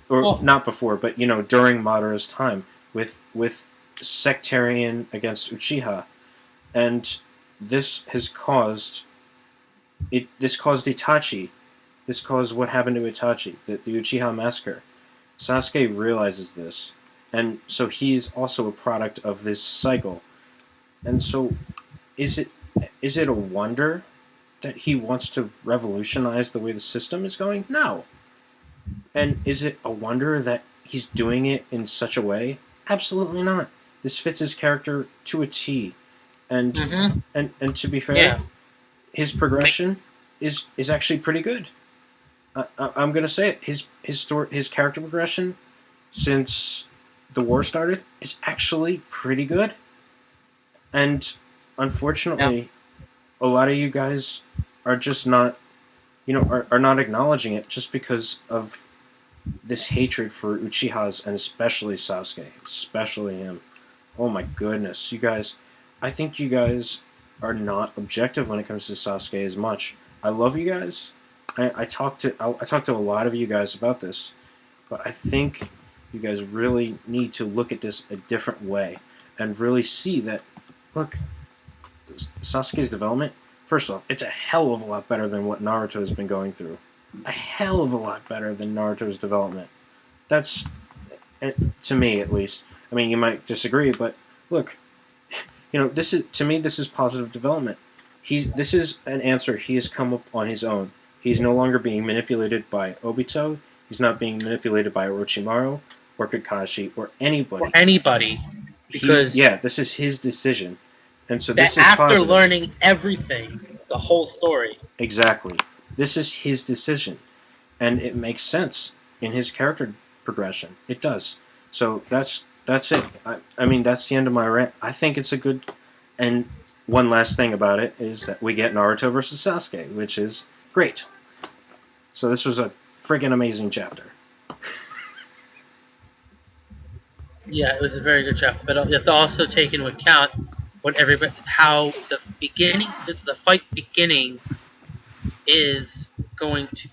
Not before, but during Madara's time with sectarian against Uchiha. And this has caused Itachi. This caused what happened to Itachi, the Uchiha massacre. Sasuke realizes this. And so he's also a product of this cycle. And so is it a wonder that he wants to revolutionize the way the system is going? No. And is it a wonder that he's doing it in such a way? Absolutely not. This fits his character to a T. And to be fair, his progression is actually pretty good. I'm gonna say it. His character progression since the war started is actually pretty good. And unfortunately, a lot of you guys are just not, are not acknowledging it just because of this hatred for Uchihas and especially Sasuke, especially him. Oh my goodness, you guys! I think you guys are not objective when it comes to Sasuke as much. I love you guys. I talked to a lot of you guys about this, but I think you guys really need to look at this a different way and really see that. Look, Sasuke's development. First off, it's a hell of a lot better than what Naruto has been going through. A hell of a lot better than Naruto's development. That's, to me at least. I mean, you might disagree, but look, this is positive development. This is an answer he has come up on his own. He's no longer being manipulated by Obito. He's not being manipulated by Orochimaru or Kakashi or anybody. Because this is his decision. And so this is after positive. Learning everything, the whole story. Exactly. This is his decision. And it makes sense in his character progression. It does. So that's it. I mean, that's the end of my rant. I think it's a good And one last thing about it is that we get Naruto versus Sasuke, which is great. So this was a friggin' amazing chapter. Yeah, it was a very good chapter, but you have to also take into account what everybody, how the fight beginning is going to,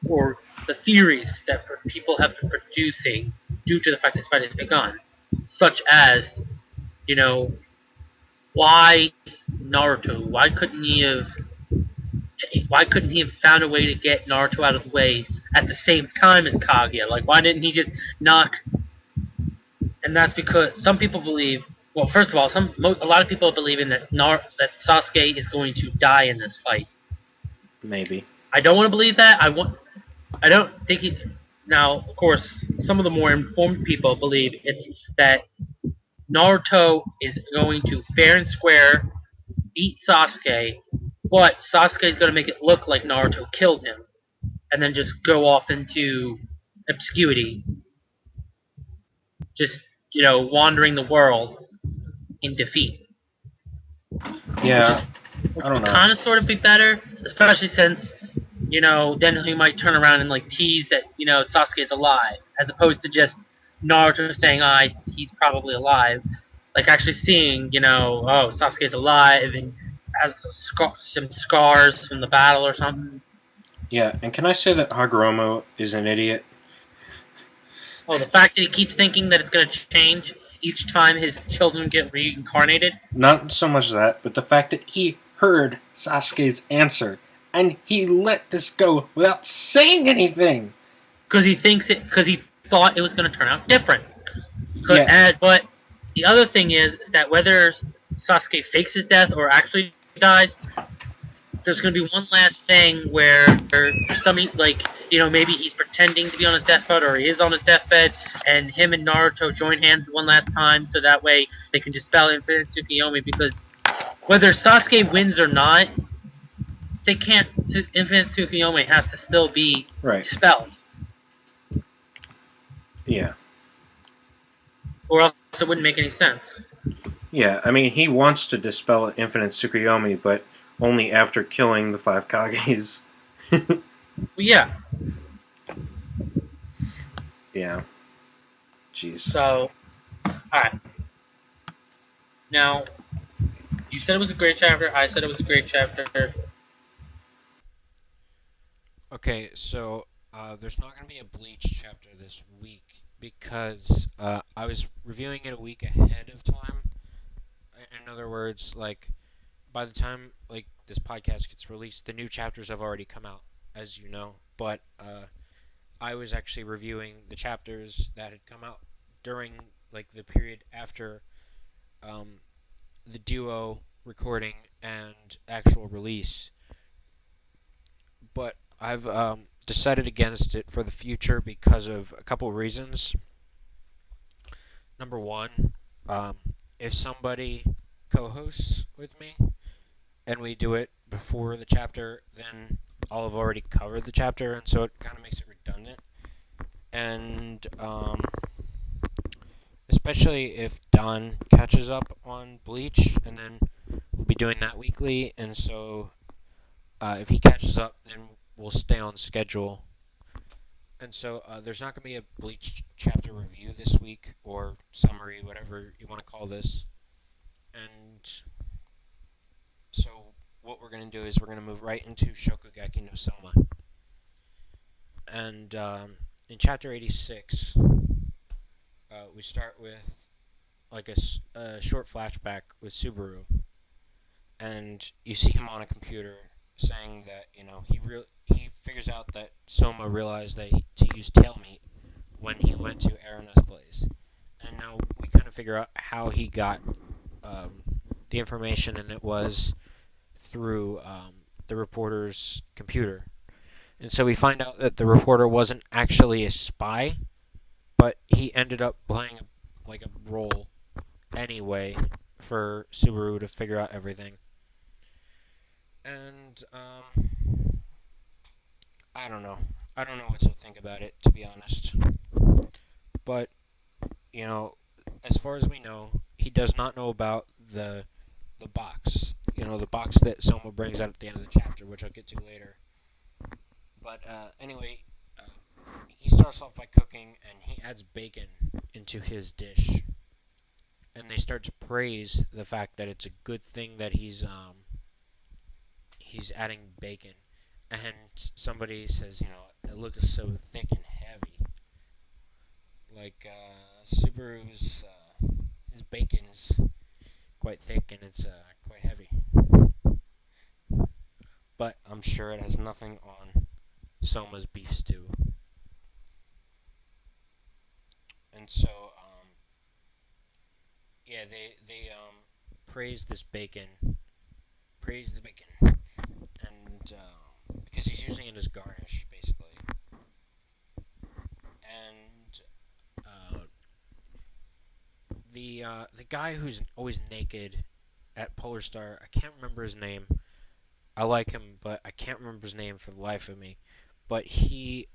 or the theories that people have been producing due to the fact this fight has begun, such as, you know, why Naruto? Why couldn't he have found a way to get Naruto out of the way at the same time as Kaguya? Like, why didn't he just knock? And that's because some people believe. Well, first of all, a lot of people believe in that Sasuke is going to die in this fight. Maybe. I don't want to believe that. I don't think he. Now, of course, some of the more informed people believe it's that Naruto is going to fair and square beat Sasuke, but Sasuke is going to make it look like Naruto killed him, and then just go off into obscurity, just wandering the world in defeat. Yeah, I don't Would know. kind of sort of be better, especially since then he might turn around and like tease that Sasuke is alive, as opposed to just Naruto saying, he's probably alive. Like actually seeing, oh, Sasuke's alive and has some scars from the battle or something. Yeah, and can I say that Hagoromo is an idiot? Oh, the fact that he keeps thinking that it's going to change each time his children get reincarnated? Not so much that, but the fact that he heard Sasuke's answer, and he let this go without saying anything! Because he thought it was going to turn out different. Yeah. But the other thing is that whether Sasuke fakes his death or actually dies, there's going to be one last thing where somebody, maybe he's pretending to be on his deathbed or he is on his deathbed, and him and Naruto join hands one last time so that way they can dispel Infinite Tsukuyomi, because whether Sasuke wins or not, they can't. Infinite Tsukuyomi has to still be dispelled. Yeah. Or else it wouldn't make any sense. Yeah, I mean, he wants to dispel Infinite Tsukuyomi, but only after killing the 5 Kages. Well, yeah. Yeah. Jeez. So, alright. Now, you said it was a great chapter, I said it was a great chapter. Okay, so there's not going to be a Bleach chapter this week because I was reviewing it a week ahead of time. In other words, by the time this podcast gets released, the new chapters have already come out, as you know. But I was actually reviewing the chapters that had come out during the period after the duo recording and actual release. But I've decided against it for the future because of a couple of reasons. Number one, if somebody co-hosts with me and we do it before the chapter, then I'll have already covered the chapter, and so it kind of makes it redundant. And especially if Don catches up on Bleach, and then we'll be doing that weekly, and so if he catches up, then we'll stay on schedule. And so there's not going to be a Bleach chapter review this week, or summary, whatever you want to call this. And so what we're going to do is we're going to move right into Shokugeki no Souma. And in chapter 86, we start with a short flashback with Subaru. And you see him on a computer saying that he figures out that Souma realized that to use tail meat when he went to Arena's place, and now we kind of figure out how he got the information, and it was through the reporter's computer. And so we find out that the reporter wasn't actually a spy, but he ended up playing a role anyway for Subaru to figure out everything. And I don't know what to think about it, to be honest. But as far as we know, he does not know about the the box. The box that Soma brings out at the end of the chapter, which I'll get to later. But anyway, he starts off by cooking, and he adds bacon into his dish, and they start to praise the fact that it's a good thing that he's adding bacon, and somebody says, it looks so thick and heavy. Like Subaru's his bacon is quite thick and it's quite heavy, but I'm sure it has nothing on Soma's beef stew. And so, yeah, they praise this bacon, praise the bacon, and because he's using it as garnish, basically. And the guy who's always naked at Polar Star, I can't remember his name. I like him, but I can't remember his name for the life of me. But he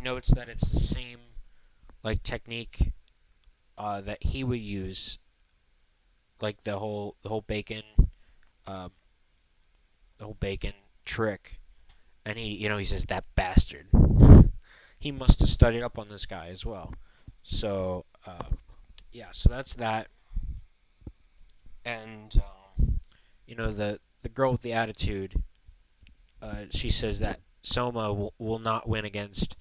notes that it's the same technique that he would use, like the whole bacon, the whole bacon trick, and he says that bastard. He must have studied up on this guy as well. So yeah, so that's that. And the girl with the attitude, she says that Soma will not win against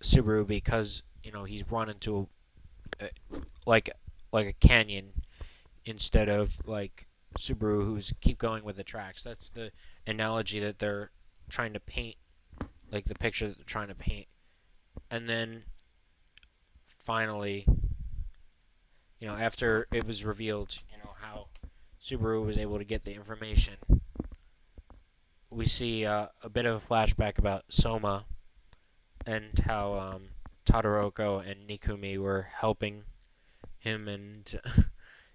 Subaru because he's run into like a canyon instead of like Subaru, who's keep going with the tracks. That's the analogy that they're trying to paint, like the picture that they're trying to paint. And then finally, after it was revealed, how Subaru was able to get the information, we see a bit of a flashback about Soma and how Todoroko and Nikumi were helping him, and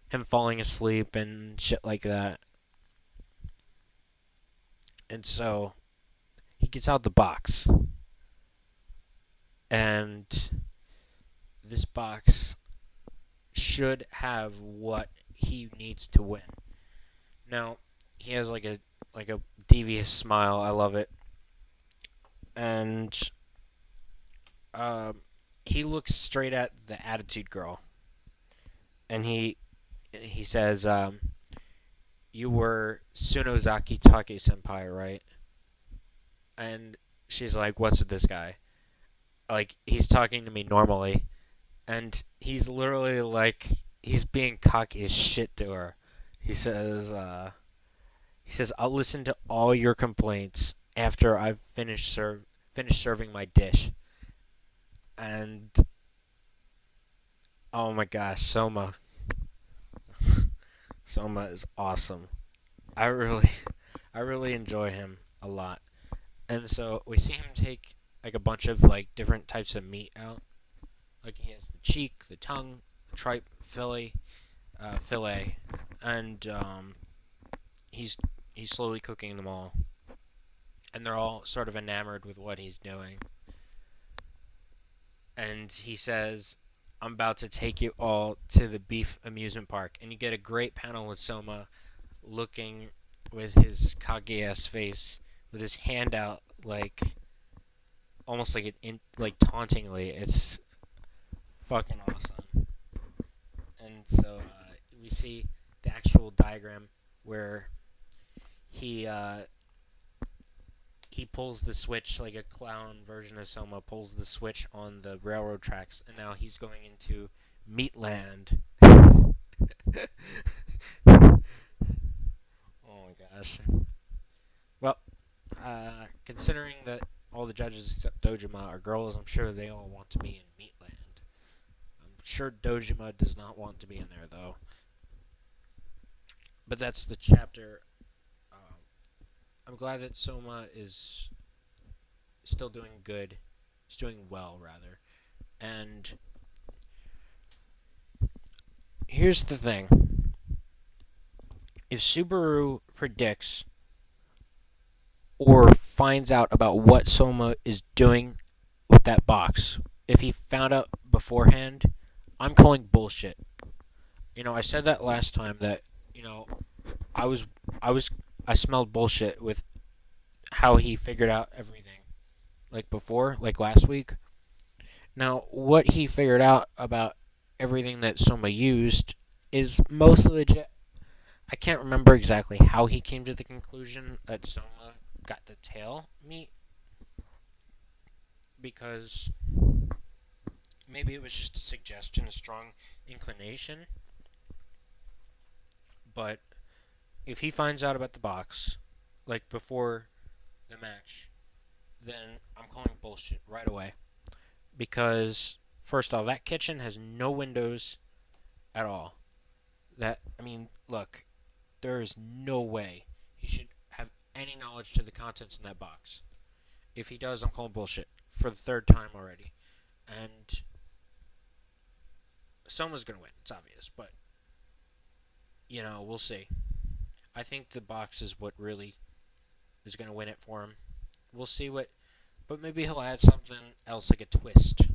him falling asleep and shit like that. And so he gets out the box, and this box should have what he needs to win. Now, he has like a devious smile. I love it. And he looks straight at the attitude girl, and he says, "You were Sunozaki Take senpai, right?" And she's like, "What's with this guy?" Like, he's talking to me normally, and he's literally like, he's being cocky as shit to her. He says, "I'll listen to all your complaints after I've finished serving my dish." And oh my gosh, Soma is awesome. I really enjoy him a lot. And so we see him take like a bunch of like different types of meat out. Like he has the cheek, the tongue, the tripe, fillet, and he's slowly cooking them all, and they're all sort of enamored with what he's doing. And he says, "I'm about to take you all to the beef amusement park," and you get a great panel with Soma looking with his cocky ass face, with his hand out, like almost like like tauntingly. It's fucking awesome. And so we see the actual diagram where he pulls the switch, like a clown version of Soma pulls the switch on the railroad tracks, and now he's going into Meatland. Oh my gosh. Well, considering that all the judges except Dojima are girls, I'm sure they all want to be in Meatland. I'm sure Dojima does not want to be in there, though. But that's the chapter. I'm glad that Soma is still doing good. He's doing well, rather. And here's the thing. If Subaru predicts or finds out about what Soma is doing with that box, if he found out beforehand, I'm calling bullshit. I said that last time that, I was I was I smelled bullshit with how he figured out everything. Like before, like last week. Now, what he figured out about everything that Soma used is mostly legit. I can't remember exactly how he came to the conclusion that Soma got the tail meat because maybe it was just a suggestion, a strong inclination. But if he finds out about the box, like before the match, then I'm calling bullshit right away. Because, first off, that kitchen has no windows at all. Look, there is no way he should have any knowledge to the contents in that box. If he does, I'm calling bullshit for the third time already. And someone's going to win, it's obvious, but, we'll see. I think the box is what really is going to win it for him. We'll see but maybe he'll add something else, like a twist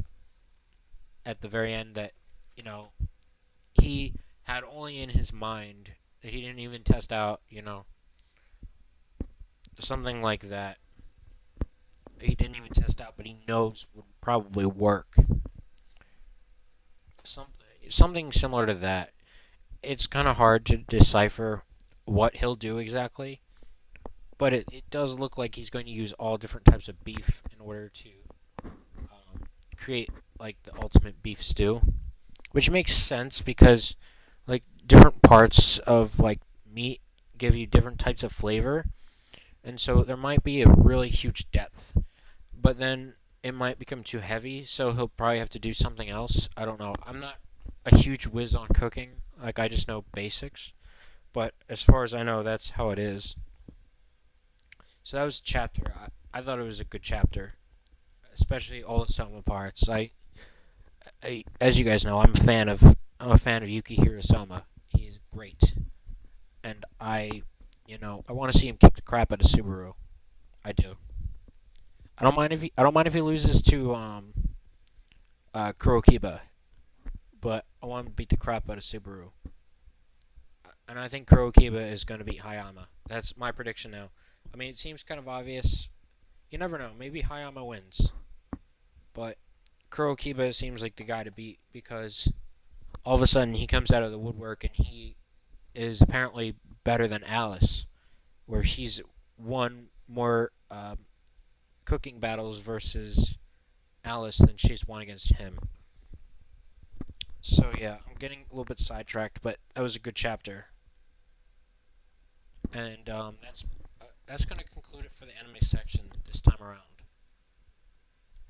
at the very end that, he had only in his mind that he didn't even test out, something like that. He didn't even test out, but he knows would probably work. Something similar to that. It's kind of hard to decipher what he'll do exactly, but it does look like he's going to use all different types of beef in order to create like the ultimate beef stew, which makes sense because like different parts of like meat give you different types of flavor, and so there might be a really huge depth, but then it might become too heavy, so he'll probably have to do something else. I don't know. I'm not a huge whiz on cooking. Like I just know basics, but as far as I know, that's how it is. So that was a chapter. I thought it was a good chapter, especially all the Soma parts. As you guys know, I'm a fan of Yukihiro Soma. He is great, and I want to see him kick the crap out of Subaru. I do. I don't mind if he loses to Kurokiba, but I want him to beat the crap out of Subaru. And I think Kurokiba is going to beat Hayama. That's my prediction now. I mean, it seems kind of obvious. You never know. Maybe Hayama wins. But Kurokiba seems like the guy to beat because all of a sudden he comes out of the woodwork and he is apparently better than Alice, where she's won more cooking battles versus Alice than she's won against him. So yeah, I'm getting a little bit sidetracked, but that was a good chapter. And that's going to conclude it for the anime section this time around.